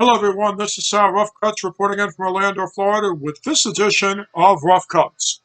Hello, everyone. This is Sal Rough Cuts reporting in from Orlando, Florida, with this edition of Rough Cuts.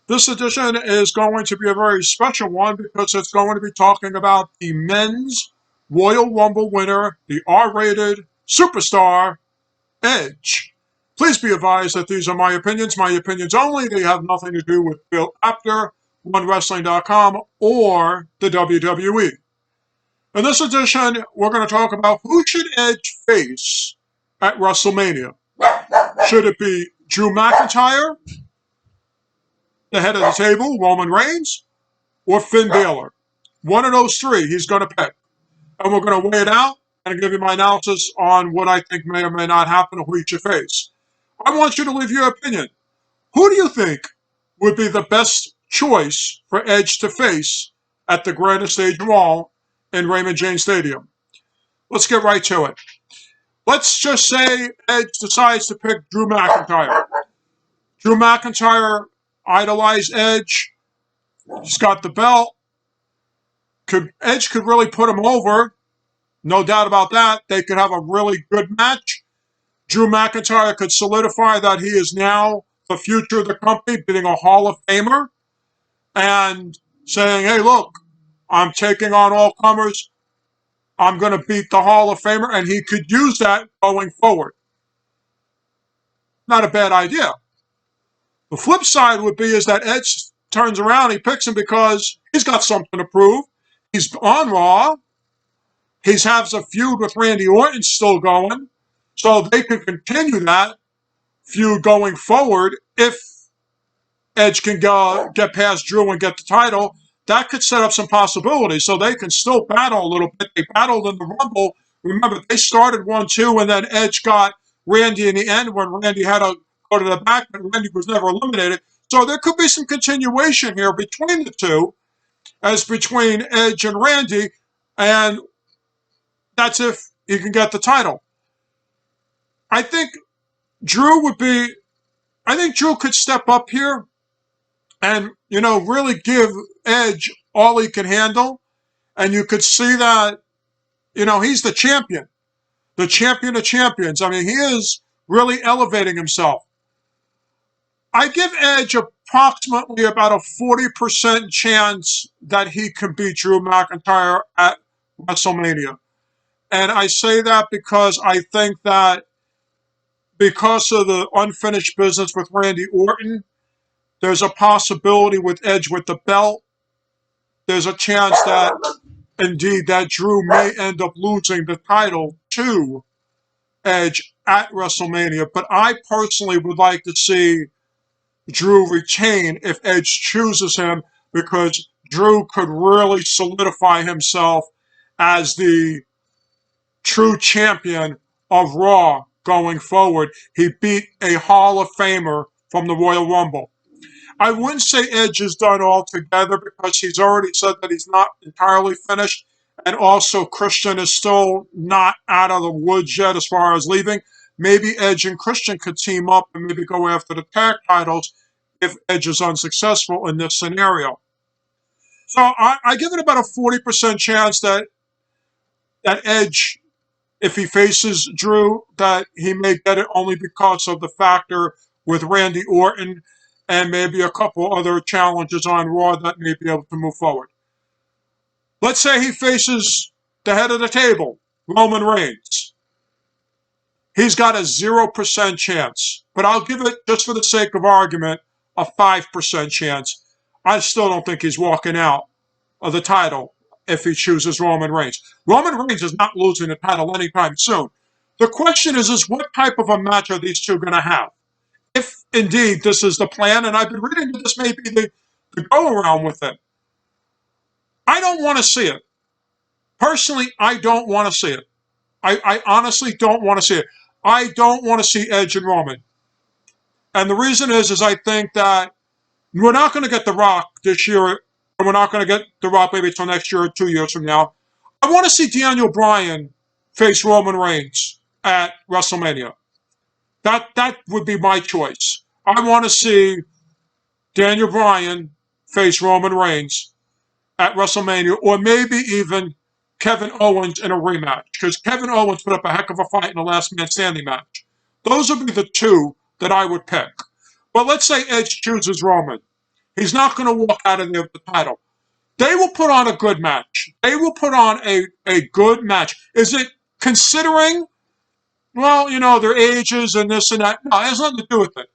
This edition is going to be a very special one because it's going to be talking about the men's Royal Rumble winner, the R-rated superstar, Edge. Please be advised that these are my opinions only. They have nothing to do with Bill Apter, OneWrestling.com, or the WWE. In this edition, we're going to talk about who should Edge face at WrestleMania. Should it be Drew McIntyre, the head of the table, Roman Reigns, or Finn Balor? One of those three he's going to pick. And we're going to weigh it out and give you my analysis on what I think may or may not happen or who he should face. I want you to leave your opinion. Who do you think would be the best choice for Edge to face at the grandest stage of all in Raymond James Stadium? Let's get right to it. Let's just say Edge decides to pick Drew McIntyre. Drew McIntyre idolized Edge. He's got the belt. Edge could really put him over. No doubt about that. They could have a really good match. Drew McIntyre could solidify that he is now the future of the company, being a Hall of Famer and saying, hey, look, I'm taking on all comers. I'm going to beat the Hall of Famer, and he could use that going forward. Not a bad idea. The flip side would be is that Edge turns around, he picks him because he's got something to prove. He's on Raw. He has a feud with Randy Orton still going, so they can continue that feud going forward if Edge can get past Drew and get the title. That could set up some possibilities, so they can still battle a little bit. They battled in the Rumble. Remember, they started 1-2, and then Edge got Randy in the end when Randy had to go to the back, but Randy was never eliminated. So there could be some continuation here between the two, as between Edge and Randy, and that's if he can get the title. I think Drew could step up here and, really give Edge all he can handle. And you could see that, he's the champion of champions. I mean, he is really elevating himself. I give Edge approximately about a 40% chance that he can beat Drew McIntyre at WrestleMania. And I say that because I think that because of the unfinished business with Randy Orton, there's a possibility with Edge with the belt. There's a chance that, indeed, that Drew may end up losing the title to Edge at WrestleMania. But I personally would like to see Drew retain if Edge chooses him, because Drew could really solidify himself as the true champion of Raw going forward. He beat a Hall of Famer from the Royal Rumble. I wouldn't say Edge is done altogether because he's already said that he's not entirely finished. And also Christian is still not out of the woods yet as far as leaving. Maybe Edge and Christian could team up and maybe go after the tag titles if Edge is unsuccessful in this scenario. So I give it about a 40% chance that Edge, if he faces Drew, that he may get it only because of the factor with Randy Orton and maybe a couple other challenges on Raw that may be able to move forward. Let's say he faces the head of the table, Roman Reigns. He's got a 0% chance, but I'll give it, just for the sake of argument, a 5% chance. I still don't think he's walking out of the title if he chooses Roman Reigns. Roman Reigns is not losing the title anytime soon. The question is what type of a match are these two going to have? If indeed this is the plan, and I've been reading that this may be the go-around with it, I don't want to see it. Personally, I don't want to see it. I honestly don't want to see it. I don't want to see Edge and Roman. And the reason is I think that we're not going to get The Rock this year, and we're not going to get The Rock maybe until next year or 2 years from now. I want to see Daniel Bryan face Roman Reigns at WrestleMania. That would be my choice. I want to see Daniel Bryan face Roman Reigns at WrestleMania, or maybe even Kevin Owens in a rematch, because Kevin Owens put up a heck of a fight in the last man standing match. Those would be the two that I would pick. But let's say Edge chooses Roman. He's not going to walk out of there with the title. They will put on a good match. They will put on a good match. Is it considering, well, their ages and this and that? No, it has nothing to do with it.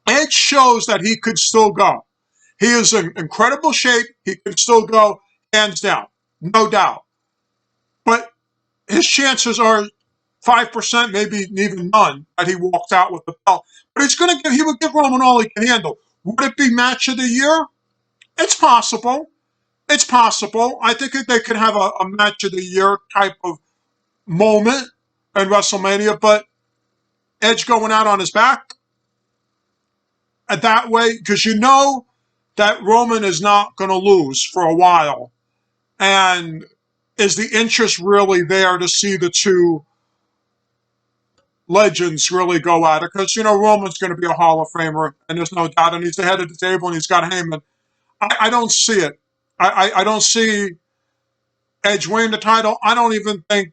Edge shows that he could still go. He is in incredible shape. He can still go, hands down, no doubt. But his chances are 5%, maybe even none, that he walks out with the belt. But he would give Roman all he can handle. Would it be match of the year? It's possible. It's possible. I think they could have a match of the year type of moment in WrestleMania, but Edge going out on his back that way, because that Roman is not going to lose for a while. And is the interest really there to see the two legends really go at it? Because, Roman's going to be a Hall of Famer, and there's no doubt, and he's the head of the table, and he's got Heyman. I don't see it. I don't see Edge winning the title. I don't even think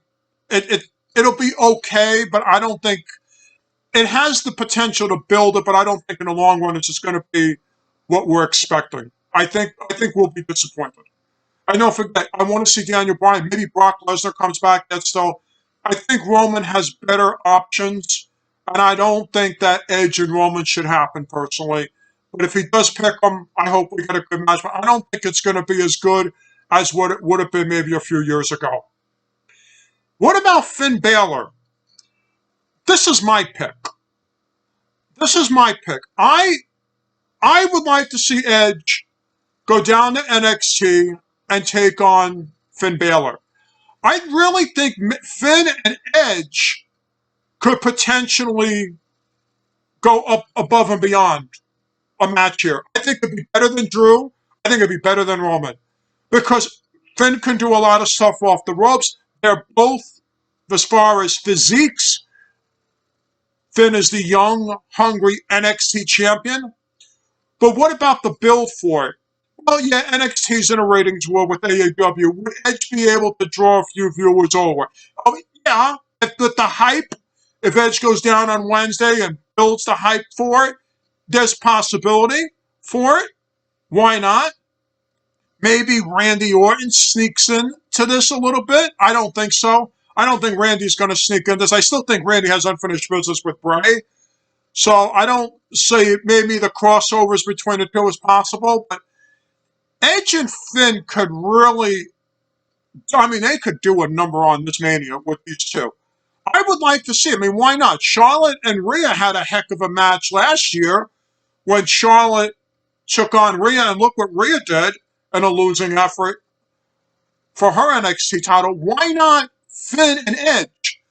it'll be okay, but I don't think it has the potential to build it, but I don't think in the long run it's just going to be what we're expecting. I think we'll be disappointed. I know I want to see Daniel Bryan. Maybe Brock Lesnar comes back. I think Roman has better options, and I don't think that Edge and Roman should happen personally. But if he does pick them, I hope we get a good match. But I don't think it's going to be as good as what it would have been maybe a few years ago. What about Finn Balor? This is my pick. I would like to see Edge go down to NXT and take on Finn Balor. I really think Finn and Edge could potentially go up above and beyond a match here. I think it'd be better than Drew. I think it'd be better than Roman. Because Finn can do a lot of stuff off the ropes. They're both, as far as physiques, Finn is the young, hungry NXT champion. But what about the build for it? Well, yeah, NXT's in a ratings war with AEW. Would Edge be able to draw a few viewers over? Oh, yeah. With the hype, if Edge goes down on Wednesday and builds the hype for it, there's possibility for it. Why not? Maybe Randy Orton sneaks in to this a little bit. I don't think so. I don't think Randy's going to sneak in this. I still think Randy has unfinished business with Bray. So I don't say maybe the crossovers between the two is possible, but Edge and Finn could really, they could do a number on this Mania with these two. I would like to see, why not? Charlotte and Rhea had a heck of a match last year when Charlotte took on Rhea, and look what Rhea did in a losing effort for her NXT title. Why not Finn and Edge?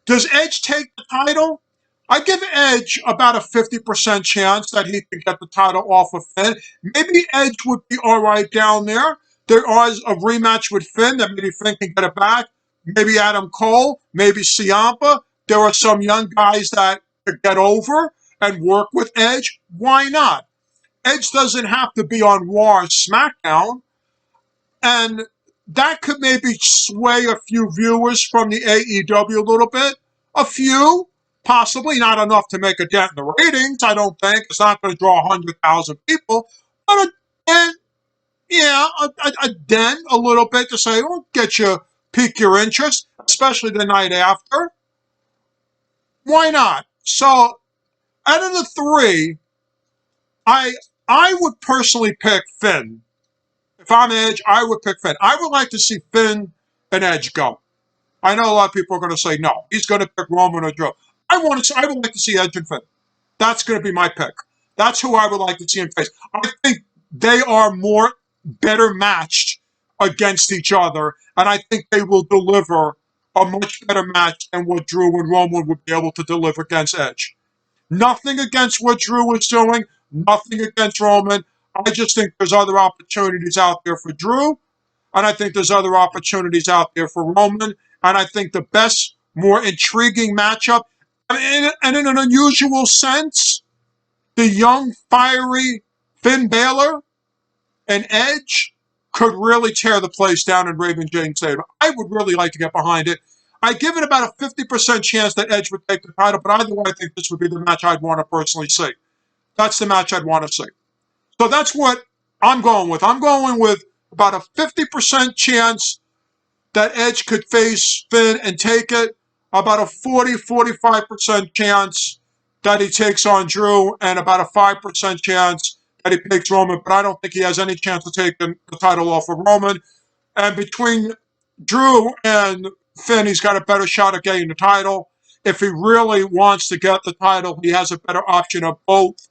Does Edge take the title? I give Edge about a 50% chance that he can get the title off of Finn. Maybe Edge would be all right down there. There is a rematch with Finn that maybe Finn can get it back. Maybe Adam Cole, maybe Ciampa. There are some young guys that could get over and work with Edge. Why not? Edge doesn't have to be on Raw or SmackDown. And that could maybe sway a few viewers from the AEW a little bit. A few. Possibly not enough to make a dent in the ratings, I don't think. It's not going to draw 100,000 people. But a dent, a dent a little bit to say, pique your interest, especially the night after. Why not? So, out of the three, I would personally pick Finn. If I'm Edge, I would pick Finn. I would like to see Finn and Edge go. I know a lot of people are going to say no. He's going to pick Roman or Drew. I would like to see Edge and Finn. That's going to be my pick. That's who I would like to see in face. I think they are better matched against each other, and I think they will deliver a much better match than what Drew and Roman would be able to deliver against Edge. Nothing against what Drew is doing, nothing against Roman. I just think there's other opportunities out there for Drew, and I think there's other opportunities out there for Roman, and I think the best, more intriguing matchup, and in an unusual sense, the young, fiery Finn Balor and Edge could really tear the place down in Raven James Stadium. I would really like to get behind it. I give it about a 50% chance that Edge would take the title, but either way, I think this would be the match I'd want to personally see. That's the match I'd want to see. So that's what I'm going with. I'm going with about a 50% chance that Edge could face Finn and take it, about a 45% chance that he takes on Drew, and about a 5% chance that he takes Roman, but I don't think he has any chance to take the title off of Roman. And between Drew and Finn, he's got a better shot at getting the title. If he really wants to get the title, he has a better option of both,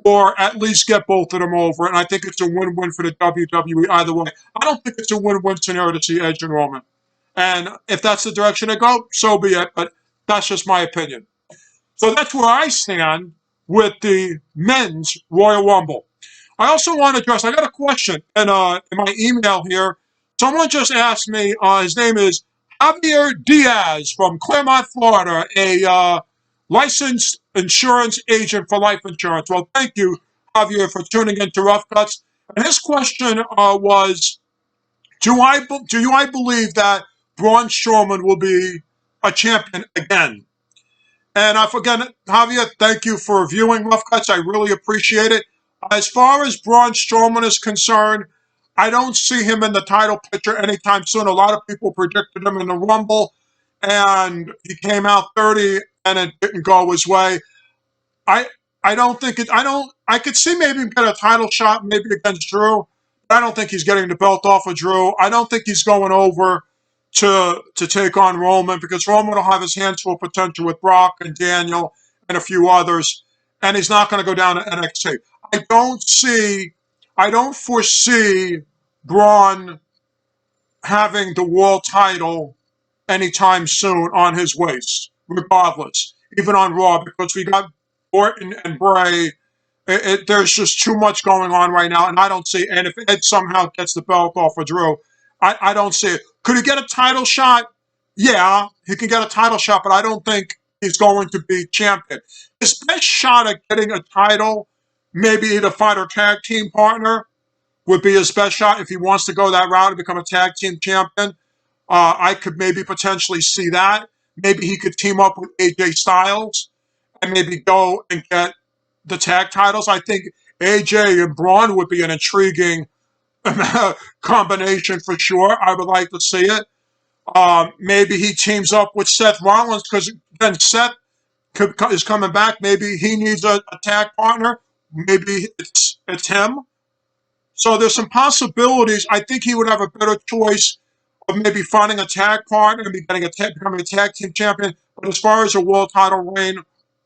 or at least get both of them over. And I think it's a win-win for the WWE either way. I don't think it's a win-win scenario to see Edge and Roman. And if that's the direction they go, so be it. But that's just my opinion. So that's where I stand with the men's Royal Rumble. I also want to address, I got a question in my email here. Someone just asked me, his name is Javier Diaz from Claremont, Florida, a licensed insurance agent for life insurance. Well, thank you, Javier, for tuning in to Rough Cuts. And his question was, do I believe that Braun Strowman will be a champion again? And again, Javier, thank you for viewing Rough Cuts. I really appreciate it. As far as Braun Strowman is concerned, I don't see him in the title picture anytime soon. A lot of people predicted him in the Rumble, and he came out 30, and it didn't go his way. I I don't think it. I could see maybe him get a title shot, maybe against Drew. But I don't think he's getting the belt off of Drew. I don't think he's going over to take on Roman, because Roman will have his hands full potential with Brock and Daniel and a few others, and he's not going to go down to NXT. I don't foresee Braun having the world title anytime soon on his waist, regardless, even on Raw, because we got Orton and Bray. There's just too much going on right now, and I don't see. And if Ed somehow gets the belt off of Drew, I don't see it. Could he get a title shot? Yeah, he can get a title shot, but I don't think he's going to be champion. His best shot at getting a title, maybe the fighter tag team partner, would be his best shot if he wants to go that route and become a tag team champion. I could maybe potentially see that. Maybe he could team up with AJ Styles and maybe go and get the tag titles. I think AJ and Braun would be an intriguing combination for sure. I would like to see it. Maybe he teams up with Seth Rollins, because then Seth is coming back. Maybe he needs a tag partner. Maybe it's him. So there's some possibilities. I think he would have a better choice of maybe finding a tag partner and becoming a tag team champion. But as far as a world title reign,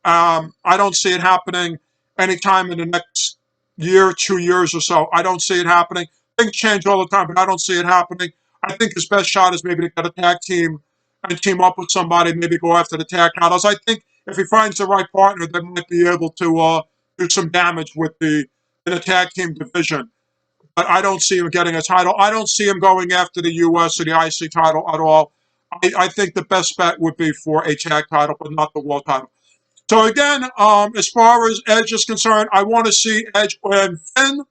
I don't see it happening anytime in the next year, 2 years or so. I don't see it happening. Things change all the time, but I don't see it happening. I think his best shot is maybe to get a tag team and team up with somebody, maybe go after the tag titles. I think if he finds the right partner, they might be able to do some damage in the tag team division. But I don't see him getting a title. I don't see him going after the U.S. or the IC title at all. I think the best bet would be for a tag title, but not the world title. So again, as far as Edge is concerned, I want to see Edge and Finn,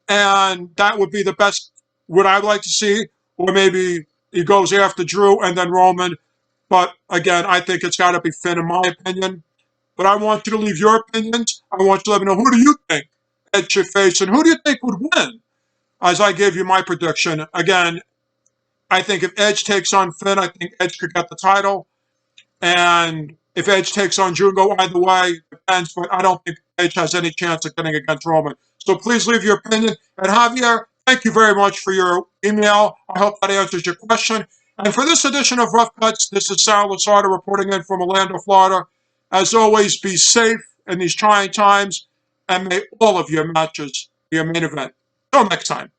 and that would be the best, what I'd like to see. Or maybe he goes after Drew and then Roman. But again, I think it's got to be Finn, in my opinion. But I want you to leave your opinions. I want you to let me know, who do you think Edge should face, and who do you think would win? As I gave you my prediction, again, I think if Edge takes on Finn, I think Edge could get the title. And if Edge takes on Drew, go either way, depends. But I don't think Edge has any chance of getting against Roman. So please leave your opinion. And Javier, thank you very much for your email. I hope that answers your question. And for this edition of Rough Cuts, this is Sal Lasarda reporting in from Orlando, Florida. As always, be safe in these trying times, and may all of your matches be a main event. Till next time.